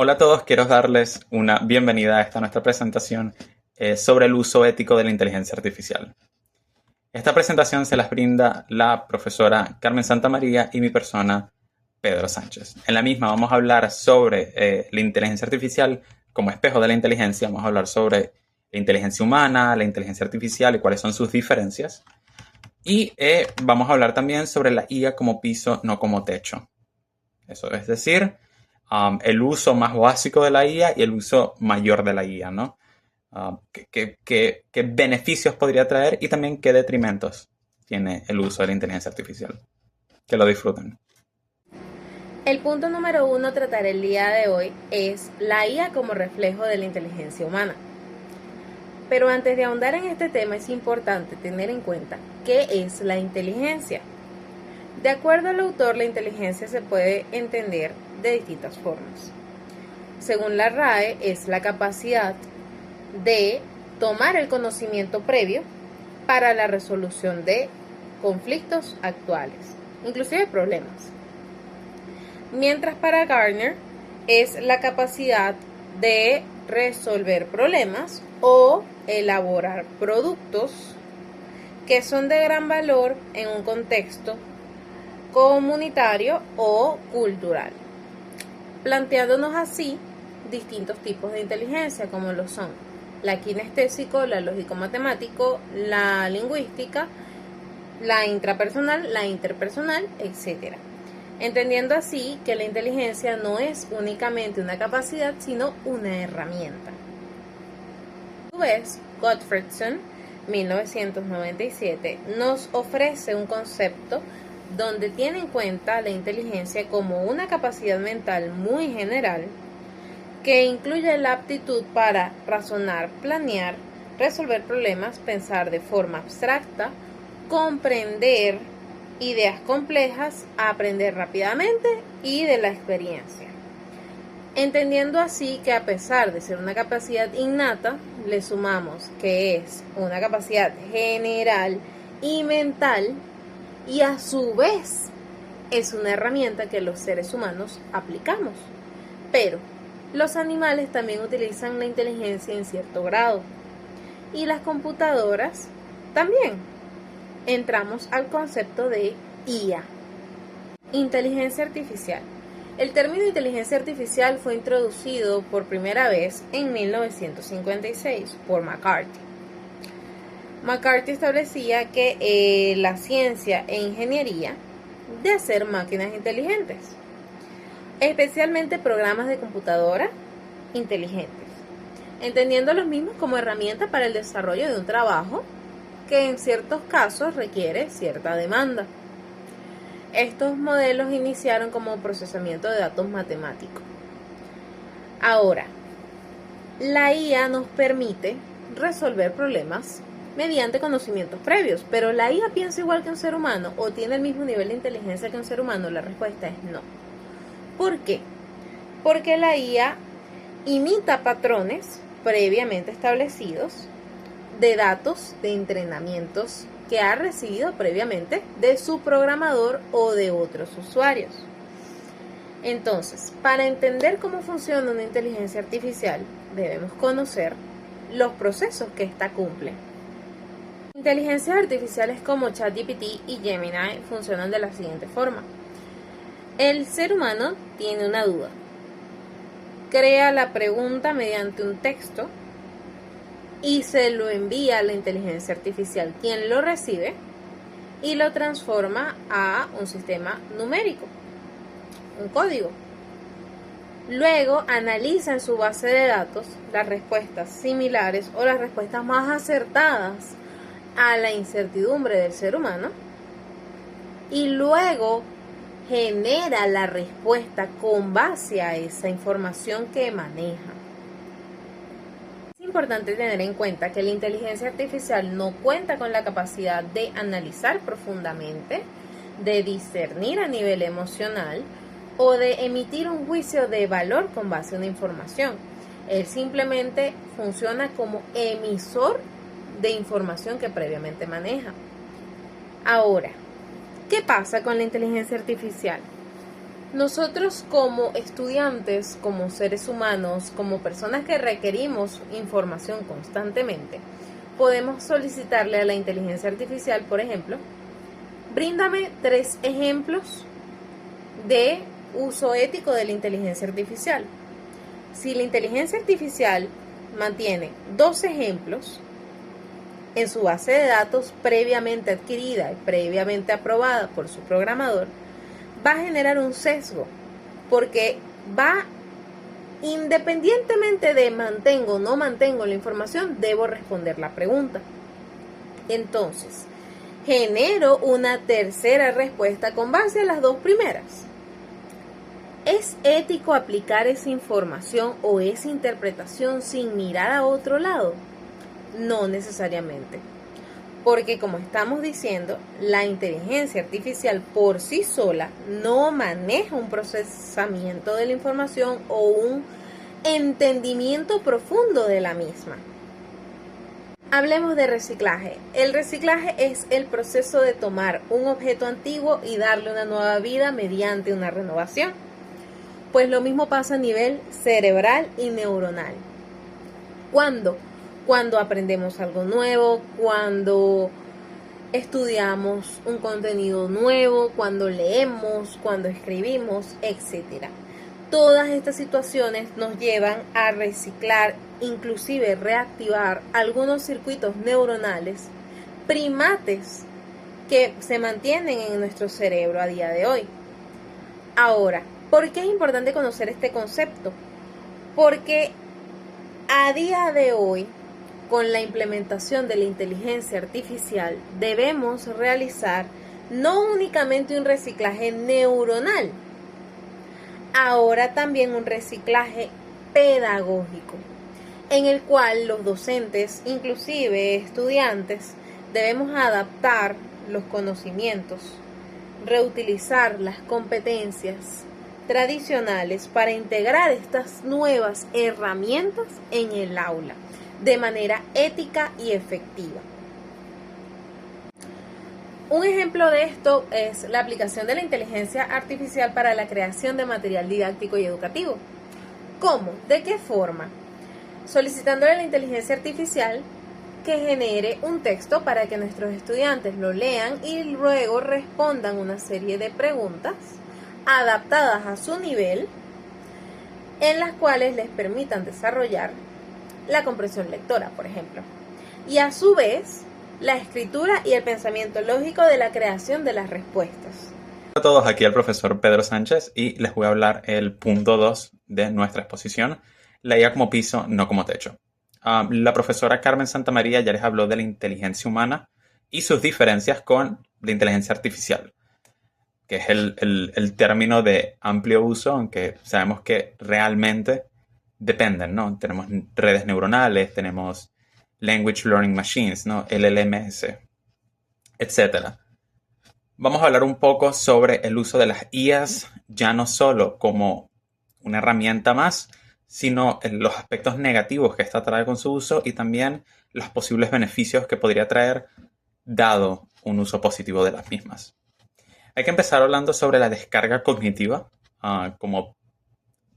Hola a todos, quiero darles una bienvenida a esta nuestra presentación sobre el uso ético de la inteligencia artificial. Esta presentación se las brinda la profesora Carmen Santamaría y mi persona, Pedro Sánchez. En la misma vamos a hablar sobre la inteligencia artificial como espejo de la inteligencia, vamos a hablar sobre la inteligencia humana, la inteligencia artificial y cuáles son sus diferencias. Y vamos a hablar también sobre la IA como piso, no como techo. Eso es decir, el uso más básico de la IA y el uso mayor de la IA, ¿no? ¿Qué beneficios podría traer y también qué detrimentos tiene el uso de la inteligencia artificial? Que lo disfruten. El punto número 1 a tratar el día de hoy es la IA como reflejo de la inteligencia humana. Pero antes de ahondar en este tema es importante tener en cuenta qué es la inteligencia. De acuerdo al autor, la inteligencia se puede entender de distintas formas. Según la RAE, es la capacidad de tomar el conocimiento previo para la resolución de conflictos actuales, inclusive problemas. Mientras para Gardner es la capacidad de resolver problemas o elaborar productos que son de gran valor en un contexto comunitario o cultural, planteándonos así distintos tipos de inteligencia como lo son la kinestésico, la lógico-matemático, la lingüística, la intrapersonal, la interpersonal, etc. Entendiendo así que la inteligencia no es únicamente una capacidad, sino una herramienta. A su vez, Gottfredson, 1997, nos ofrece un concepto donde tiene en cuenta la inteligencia como una capacidad mental muy general que incluye la aptitud para razonar, planear, resolver problemas, pensar de forma abstracta, comprender ideas complejas, aprender rápidamente y de la experiencia. Entendiendo así que a pesar de ser una capacidad innata, le sumamos que es una capacidad general y mental y a su vez es una herramienta que los seres humanos aplicamos. Pero los animales también utilizan la inteligencia en cierto grado y las computadoras también. Entramos al concepto de IA. Inteligencia artificial. El término inteligencia artificial fue introducido por primera vez en 1956 por McCarthy. McCarthy establecía que la ciencia e ingeniería de hacer máquinas inteligentes, especialmente programas de computadora inteligentes, entendiendo los mismos como herramienta para el desarrollo de un trabajo que en ciertos casos requiere cierta demanda. Estos modelos iniciaron como procesamiento de datos matemáticos. Ahora, la IA nos permite resolver problemas mediante conocimientos previos, pero ¿la IA piensa igual que un ser humano o tiene el mismo nivel de inteligencia que un ser humano? La respuesta es no. ¿Por qué? Porque la IA imita patrones previamente establecidos de datos de entrenamientos que ha recibido previamente de su programador o de otros usuarios. Entonces, para entender cómo funciona una inteligencia artificial, debemos conocer los procesos que ésta cumple. Inteligencias artificiales como ChatGPT y Gemini funcionan de la siguiente forma. El ser humano tiene una duda. Crea la pregunta mediante un texto y se lo envía a la inteligencia artificial, quien lo recibe y lo transforma a un sistema numérico, un código. Luego analiza en su base de datos las respuestas similares o las respuestas más acertadas a la incertidumbre del ser humano y luego genera la respuesta con base a esa información que maneja. Es importante tener en cuenta que la inteligencia artificial no cuenta con la capacidad de analizar profundamente, de discernir a nivel emocional o de emitir un juicio de valor con base a una información. Él simplemente funciona como emisor de información que previamente maneja. Ahora, ¿qué pasa con la inteligencia artificial? Nosotros como estudiantes, como seres humanos, como personas que requerimos información constantemente, podemos solicitarle a la inteligencia artificial, por ejemplo, bríndame 3 ejemplos de uso ético de la inteligencia artificial. Si la inteligencia artificial mantiene 2 ejemplos en su base de datos previamente adquirida y previamente aprobada por su programador, va a generar un sesgo, porque va, independientemente de mantengo o no mantengo la información, debo responder la pregunta. Entonces, genero una tercera respuesta con base a las 2 primeras. ¿Es ético aplicar esa información o esa interpretación sin mirar a otro lado? No necesariamente. Porque como estamos diciendo, la inteligencia artificial por sí sola no maneja un procesamiento de la información o un entendimiento profundo de la misma. Hablemos de reciclaje. El reciclaje es el proceso de tomar un objeto antiguo y darle una nueva vida mediante una renovación. Pues lo mismo pasa a nivel cerebral y neuronal. Cuando aprendemos algo nuevo, cuando estudiamos un contenido nuevo, cuando leemos, cuando escribimos, etc. Todas estas situaciones nos llevan a reciclar, inclusive reactivar algunos circuitos neuronales primates que se mantienen en nuestro cerebro a día de hoy. Ahora, ¿por qué es importante conocer este concepto? Porque a día de hoy, con la implementación de la inteligencia artificial, debemos realizar no únicamente un reciclaje neuronal, ahora también un reciclaje pedagógico, en el cual los docentes, inclusive estudiantes, debemos adaptar los conocimientos, reutilizar las competencias tradicionales para integrar estas nuevas herramientas en el aula de manera ética y efectiva. Un ejemplo de esto es la aplicación de la inteligencia artificial para la creación de material didáctico y educativo. ¿Cómo? ¿De qué forma? Solicitándole a la inteligencia artificial que genere un texto para que nuestros estudiantes lo lean y luego respondan una serie de preguntas adaptadas a su nivel, en las cuales les permitan desarrollar la comprensión lectora, por ejemplo, y a su vez la escritura y el pensamiento lógico de la creación de las respuestas. Hola a todos, aquí el profesor Pedro Sánchez y les voy a hablar el punto 2 de nuestra exposición, la IA como piso, no como techo. La profesora Carmen Santamaría ya les habló de la inteligencia humana y sus diferencias con la inteligencia artificial, que es el término de amplio uso, aunque sabemos que realmente dependen, ¿no? Tenemos redes neuronales, tenemos Language Learning Machines, ¿no? LLMs, etc. Vamos a hablar un poco sobre el uso de las IAs, ya no solo como una herramienta más, sino en los aspectos negativos que esta trae con su uso y también los posibles beneficios que podría traer dado un uso positivo de las mismas. Hay que empezar hablando sobre la descarga cognitiva como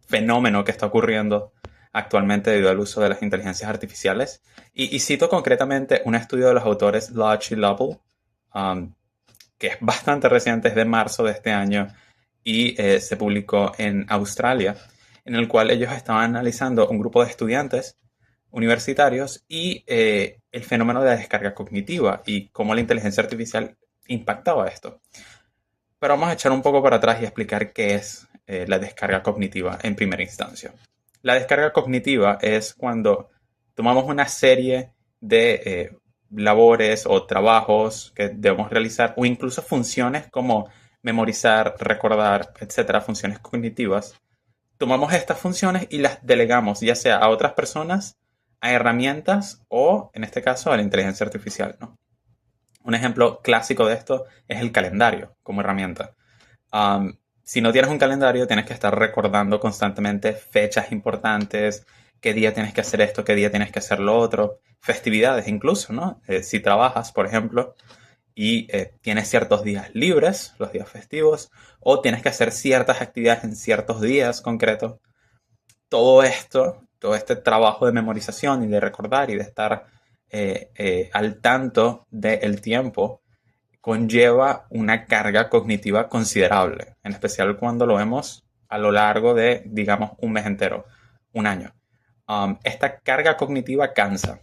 fenómeno que está ocurriendo actualmente debido al uso de las inteligencias artificiales. Y cito concretamente un estudio de los autores Lodge y Lovell, que es bastante reciente, es de marzo de este año y se publicó en Australia, en el cual ellos estaban analizando un grupo de estudiantes universitarios y el fenómeno de la descarga cognitiva y cómo la inteligencia artificial impactaba esto. Pero vamos a echar un poco para atrás y explicar qué es la descarga cognitiva en primera instancia. La descarga cognitiva es cuando tomamos una serie de labores o trabajos que debemos realizar o incluso funciones como memorizar, recordar, etcétera, funciones cognitivas. Tomamos estas funciones y las delegamos ya sea a otras personas, a herramientas o, en este caso, a la inteligencia artificial, ¿no? Un ejemplo clásico de esto es el calendario como herramienta. Si no tienes un calendario, tienes que estar recordando constantemente fechas importantes, qué día tienes que hacer esto, qué día tienes que hacer lo otro, festividades incluso, ¿no? Si trabajas, por ejemplo, y tienes ciertos días libres, los días festivos, o tienes que hacer ciertas actividades en ciertos días concretos. Todo esto, todo este trabajo de memorización y de recordar y de estar al tanto del tiempo, conlleva una carga cognitiva considerable, en especial cuando lo vemos a lo largo de, digamos, un mes entero, un año. Esta carga cognitiva cansa,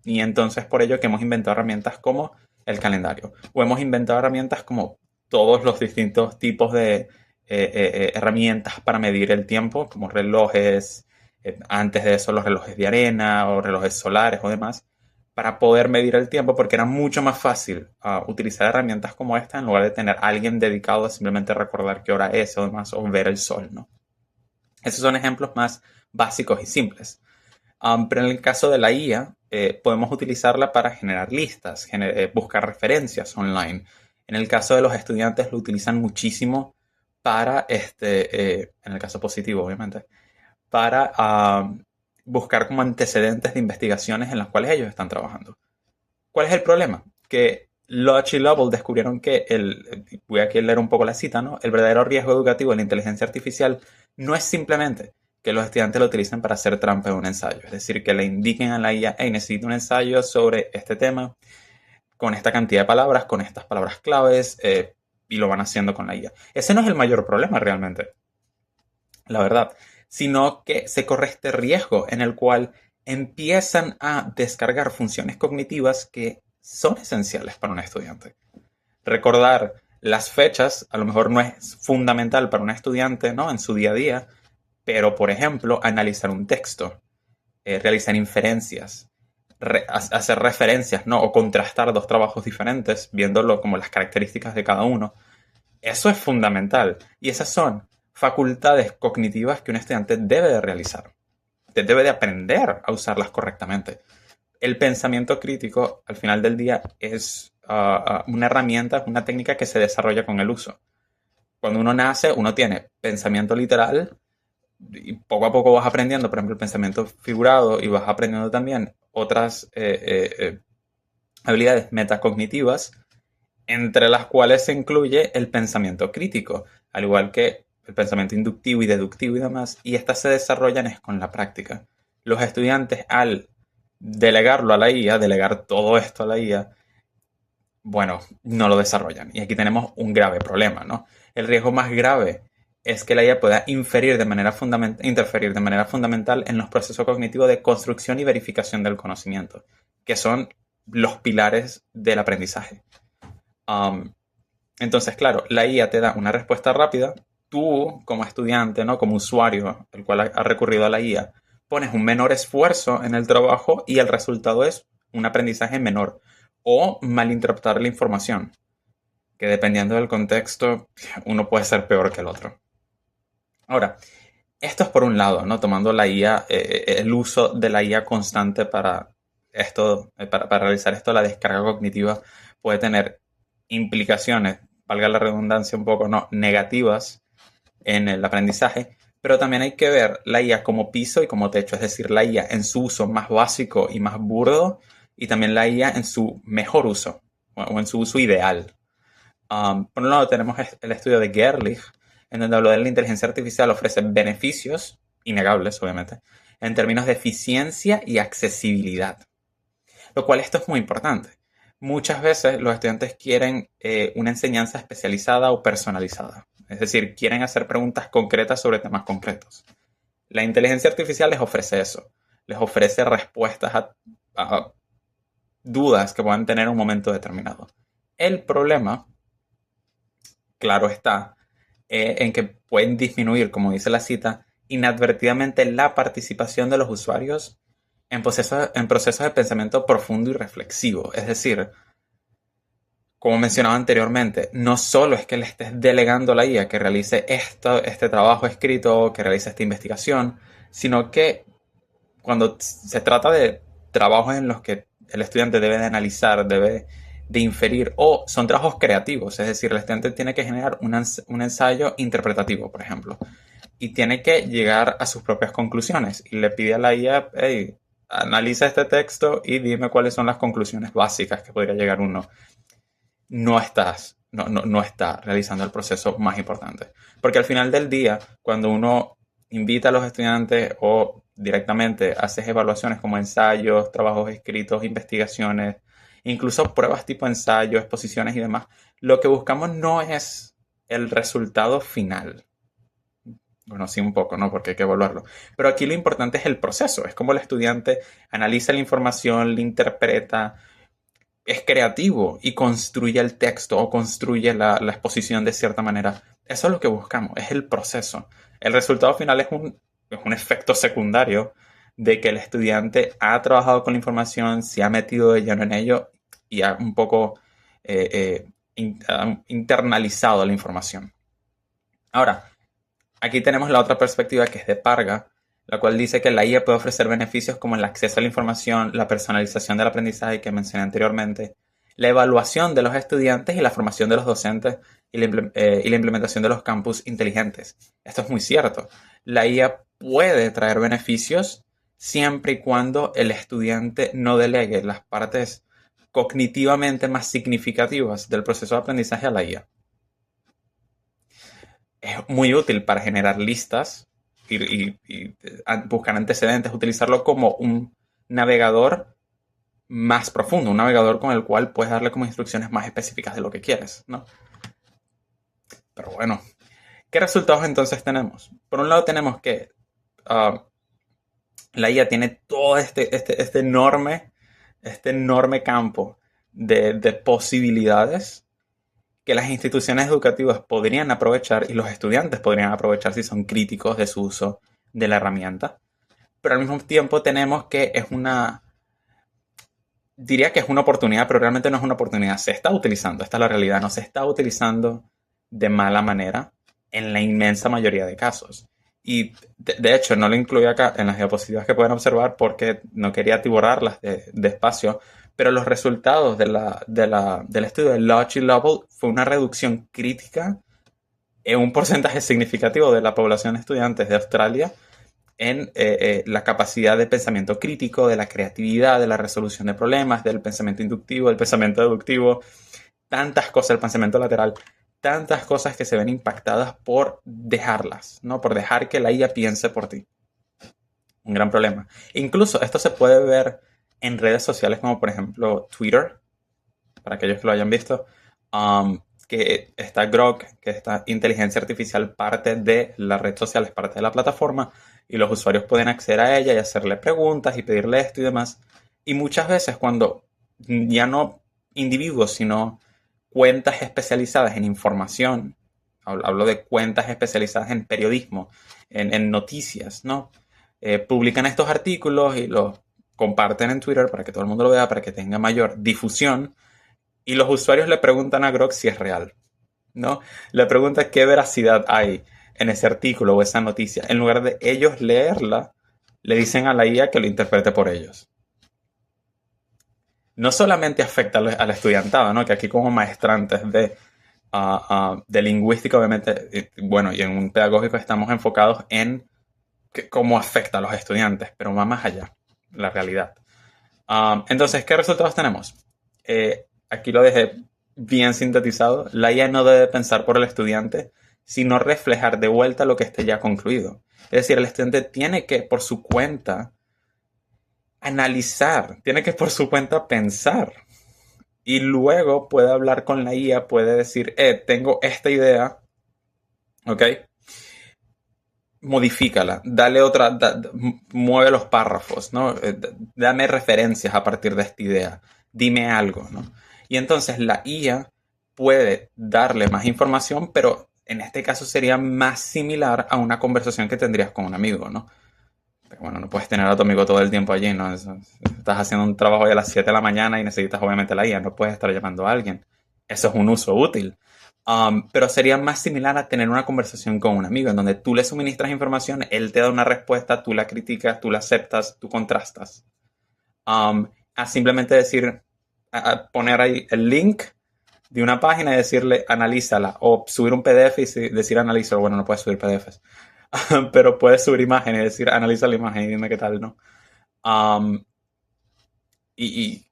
y entonces por ello que hemos inventado herramientas como el calendario, o hemos inventado herramientas como todos los distintos tipos de herramientas para medir el tiempo, como relojes, antes de eso los relojes de arena o relojes solares o demás, para poder medir el tiempo, porque era mucho más fácil utilizar herramientas como esta en lugar de tener a alguien dedicado a simplemente recordar qué hora es o demás, o ver el sol, ¿no? Esos son ejemplos más básicos y simples. Pero en el caso de la IA, podemos utilizarla para generar listas, buscar referencias online. En el caso de los estudiantes lo utilizan muchísimo para, en el caso positivo obviamente, para buscar como antecedentes de investigaciones en las cuales ellos están trabajando. ¿Cuál es el problema? Que Lodge y Lovell descubrieron que voy aquí a leer un poco la cita, ¿no? El verdadero riesgo educativo de la inteligencia artificial no es simplemente que los estudiantes lo utilicen para hacer trampa en un ensayo. Es decir, que le indiquen a la IA, hey, necesito un ensayo sobre este tema, con esta cantidad de palabras, con estas palabras claves, y lo van haciendo con la IA. Ese no es el mayor problema realmente, la verdad, sino que se corre este riesgo en el cual empiezan a descargar funciones cognitivas que son esenciales para un estudiante. Recordar las fechas a lo mejor no es fundamental para un estudiante, ¿no? En su día a día, pero por ejemplo, analizar un texto, realizar inferencias, hacer referencias, ¿no? O contrastar dos trabajos diferentes, viéndolo como las características de cada uno. Eso es fundamental. Y esas son facultades cognitivas que un estudiante debe de realizar. Debe de aprender a usarlas correctamente. El pensamiento crítico, al final del día, es una herramienta, una técnica que se desarrolla con el uso. Cuando uno nace, uno tiene pensamiento literal y poco a poco vas aprendiendo, por ejemplo, el pensamiento figurado, y vas aprendiendo también otras habilidades metacognitivas, entre las cuales se incluye el pensamiento crítico, al igual que el pensamiento inductivo y deductivo y demás, y estas se desarrollan es con la práctica. Los estudiantes, al delegarlo a la IA, delegar todo esto a la IA, bueno, no lo desarrollan. Y aquí tenemos un grave problema, ¿no? El riesgo más grave es que la IA pueda interferir de manera fundamental en los procesos cognitivos de construcción y verificación del conocimiento, que son los pilares del aprendizaje. Entonces, claro, la IA te da una respuesta rápida. Tú, como estudiante, ¿no? Como usuario, el cual ha recurrido a la IA, pones un menor esfuerzo en el trabajo y el resultado es un aprendizaje menor o malinterpretar la información, que dependiendo del contexto, uno puede ser peor que el otro. Ahora, esto es por un lado, ¿no? Tomando la IA, el uso de la IA constante para esto, para realizar esto, la descarga cognitiva puede tener implicaciones, valga la redundancia un poco, ¿no? Negativas en el aprendizaje, pero también hay que ver la IA como piso y como techo, es decir, la IA en su uso más básico y más burdo, y también la IA en su mejor uso, o en su uso ideal. Por un lado tenemos el estudio de Gerlich, en donde habló de la inteligencia artificial ofrece beneficios, innegables obviamente, en términos de eficiencia y accesibilidad. Lo cual esto es muy importante. Muchas veces los estudiantes quieren una enseñanza especializada o personalizada. Es decir, quieren hacer preguntas concretas sobre temas concretos. La inteligencia artificial les ofrece eso. Les ofrece respuestas a dudas que puedan tener en un momento determinado. El problema, claro está, en que pueden disminuir, como dice la cita, inadvertidamente la participación de los usuarios en procesos de pensamiento profundo y reflexivo. Es decir, como mencionaba anteriormente, no solo es que le estés delegando a la IA que realice este trabajo escrito, que realice esta investigación, sino que cuando se trata de trabajos en los que el estudiante debe de analizar, debe de inferir, o son trabajos creativos, es decir, el estudiante tiene que generar un ensayo interpretativo, por ejemplo, y tiene que llegar a sus propias conclusiones, y le pide a la IA, hey, analiza este texto y dime cuáles son las conclusiones básicas que podría llegar uno. no está realizando el proceso más importante. Porque al final del día, cuando uno invita a los estudiantes o directamente haces evaluaciones como ensayos, trabajos escritos, investigaciones, incluso pruebas tipo ensayo, exposiciones y demás, lo que buscamos no es el resultado final. Bueno, sí un poco, ¿no? Porque hay que evaluarlo. Pero aquí lo importante es el proceso. Es como el estudiante analiza la información, la interpreta, es creativo y construye el texto o construye la exposición de cierta manera. Eso es lo que buscamos, es el proceso. El resultado final es un efecto secundario de que el estudiante ha trabajado con la información, se ha metido de lleno en ello y ha un poco ha internalizado la información. Ahora, aquí tenemos la otra perspectiva que es de Parga, la cual dice que la IA puede ofrecer beneficios como el acceso a la información, la personalización del aprendizaje que mencioné anteriormente, la evaluación de los estudiantes y la formación de los docentes y la implementación de los campus inteligentes. Esto es muy cierto. La IA puede traer beneficios siempre y cuando el estudiante no delegue las partes cognitivamente más significativas del proceso de aprendizaje a la IA. Es muy útil para generar listas y buscar antecedentes, utilizarlo como un navegador más profundo, un navegador con el cual puedes darle como instrucciones más específicas de lo que quieres, ¿no? Pero bueno, ¿qué resultados entonces tenemos? Por un lado tenemos que la IA tiene todo este enorme campo de posibilidades que las instituciones educativas podrían aprovechar y los estudiantes podrían aprovechar si son críticos de su uso de la herramienta. Pero al mismo tiempo tenemos que diría que es una oportunidad, pero realmente no es una oportunidad. Se está utilizando, esta es la realidad, no se está utilizando de mala manera en la inmensa mayoría de casos. Y de hecho no lo incluí acá en las diapositivas que pueden observar porque no quería atiborrarlas de espacio, pero los resultados del estudio de Lodge y Lovell fue una reducción crítica en un porcentaje significativo de la población de estudiantes de Australia en la capacidad de pensamiento crítico, de la creatividad, de la resolución de problemas, del pensamiento inductivo, del pensamiento deductivo, tantas cosas, el pensamiento lateral, tantas cosas que se ven impactadas por dejarlas, ¿no? Por dejar que la IA piense por ti. Un gran problema. Incluso esto se puede ver en redes sociales como por ejemplo Twitter, para aquellos que lo hayan visto, que esta Grok, que esta inteligencia artificial parte de la red social, es parte de la plataforma y los usuarios pueden acceder a ella y hacerle preguntas y pedirle esto y demás. Y muchas veces cuando ya no individuos, sino cuentas especializadas en información, hablo de cuentas especializadas en periodismo, en noticias, ¿no? Publican estos artículos y los comparten en Twitter para que todo el mundo lo vea, para que tenga mayor difusión. Y los usuarios le preguntan a Grok si es real, ¿no? Le preguntan qué veracidad hay en ese artículo o esa noticia. En lugar de ellos leerla, le dicen a la IA que lo interprete por ellos. No solamente afecta al estudiantado, ¿no? Que aquí como maestrantes de lingüística, obviamente, bueno, y en un pedagógico estamos enfocados en cómo afecta a los estudiantes, pero va más allá, la realidad. Entonces, ¿qué resultados tenemos? Aquí lo dejé bien sintetizado. La IA no debe pensar por el estudiante, sino reflejar de vuelta lo que esté ya concluido. Es decir, el estudiante tiene que, por su cuenta, analizar, tiene que por su cuenta pensar. Y luego puede hablar con la IA, puede decir, tengo esta idea, ¿ok? Modifícala, dale otra, mueve los párrafos, ¿no? Dame referencias a partir de esta idea, dime algo, ¿no? Y entonces la IA puede darle más información, pero en este caso sería más similar a una conversación que tendrías con un amigo, ¿no? Pero bueno, no puedes tener a tu amigo todo el tiempo allí, ¿no? Estás haciendo un trabajo hoy a las 7 de la mañana y necesitas obviamente la IA, no puedes estar llamando a alguien. Eso es un uso útil. Pero sería más similar a tener una conversación con un amigo en donde tú le suministras información, él te da una respuesta, tú la criticas, tú la aceptas, tú contrastas. A simplemente decir, a poner ahí el link de una página y decirle analízala, o subir un PDF y decir analízalo. Bueno, no puedes subir PDFs, pero puedes subir imágenes y decir analiza la imagen y dime qué tal, ¿no? Y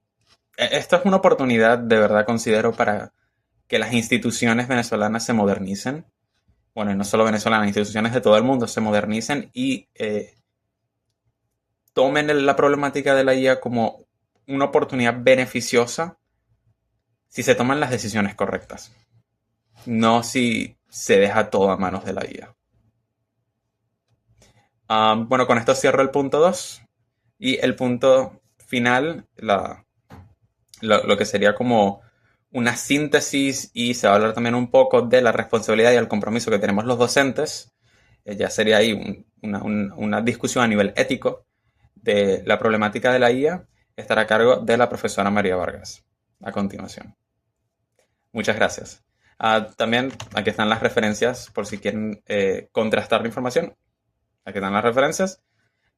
esto es una oportunidad, de verdad considero, para que las instituciones venezolanas se modernicen. Bueno, y no solo venezolanas, instituciones de todo el mundo se modernicen y tomen la problemática de la IA como una oportunidad beneficiosa si se toman las decisiones correctas. No si se deja todo a manos de la IA. Bueno, con esto cierro el punto 2. Y el punto final, lo que sería como una síntesis, y se va a hablar también un poco de la responsabilidad y el compromiso que tenemos los docentes. Ya sería ahí una discusión a nivel ético de la problemática de la IA. Estará a cargo de la profesora María Vargas a continuación. Muchas gracias. También aquí están las referencias por si quieren contrastar la información. Aquí están las referencias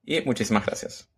y muchísimas gracias.